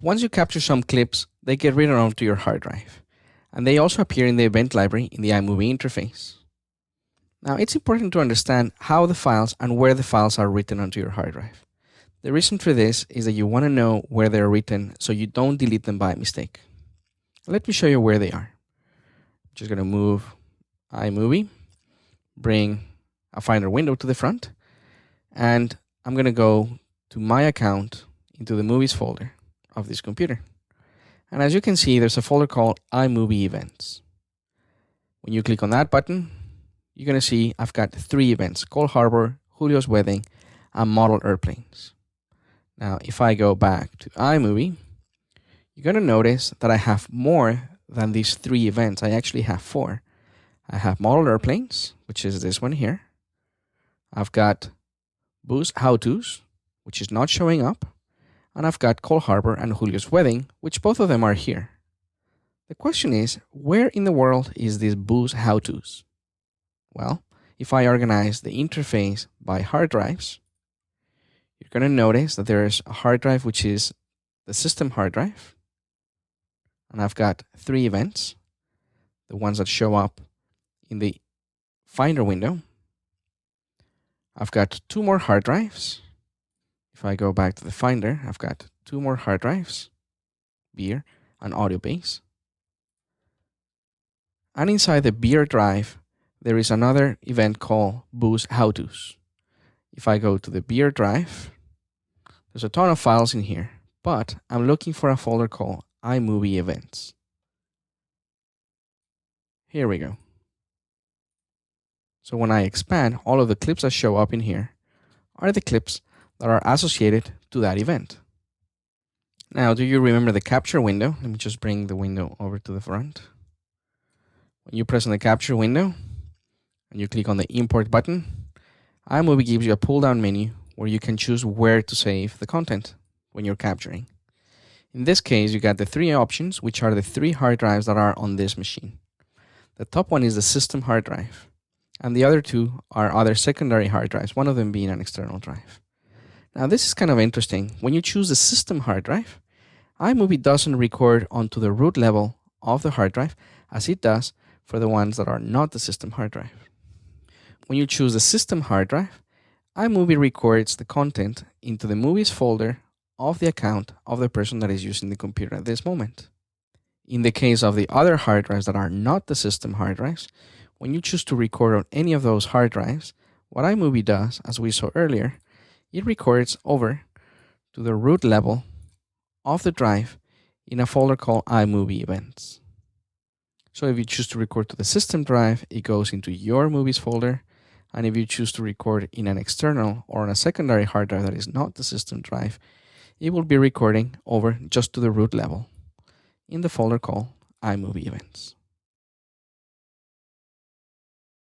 Once you capture some clips, they get written onto your hard drive, and they also appear in the event library in the iMovie interface. Now, it's important to understand how the files and where the files are written onto your hard drive. The reason for this is that you want to know where they're written so you don't delete them by mistake. Let me show you where they are. I'm just going to move iMovie, bring a Finder window to the front, and I'm going to go to my account into the Movies folder of this computer. And as you can see, there's a folder called iMovie Events. When you click on that button, you're going to see I've got 3 events: Cold Harbor, Julio's wedding, and model airplanes. Now, if I go back to iMovie, you're going to notice that I have more than these 3 events. I actually have 4. I have model airplanes, which is this one here. I've got Boo's how-tos, which is not showing up. And I've got Cold Harbor and Julio's wedding, which both of them are here. The question is, where in the world is this Boo's how-tos? Well, if I organize the interface by hard drives, you're going to notice that there's a hard drive which is the system hard drive. And I've got 3 events, the ones that show up in the Finder window. I've got 2 more hard drives. If I go back to the Finder, I've got 2 more hard drives, beer and audio base. And inside the beer drive, there is another event called Boo's how-tos. If I go to the beer drive, there's a ton of files in here, but I'm looking for a folder called iMovie Events. Here we go. So when I expand, all of the clips that show up in here are the clips that are associated to that event. Now, do you remember the capture window? Let me just bring the window over to the front. When you press on the capture window and you click on the import button, iMovie gives you a pull-down menu where you can choose where to save the content when you're capturing. In this case, you got the 3 options, which are the 3 hard drives that are on this machine. The top one is the system hard drive, and the other 2 are other secondary hard drives, one of them being an external drive. Now, this is kind of interesting. When you choose the system hard drive, iMovie doesn't record onto the root level of the hard drive as it does for the ones that are not the system hard drive. When you choose the system hard drive, iMovie records the content into the movies folder of the account of the person that is using the computer at this moment. In the case of the other hard drives that are not the system hard drives, when you choose to record on any of those hard drives, what iMovie does, as we saw earlier, it records over to the root level of the drive in a folder called iMovie Events. So if you choose to record to the system drive, it goes into your movies folder. And if you choose to record in an external or on a secondary hard drive that is not the system drive, it will be recording over just to the root level in the folder called iMovie Events.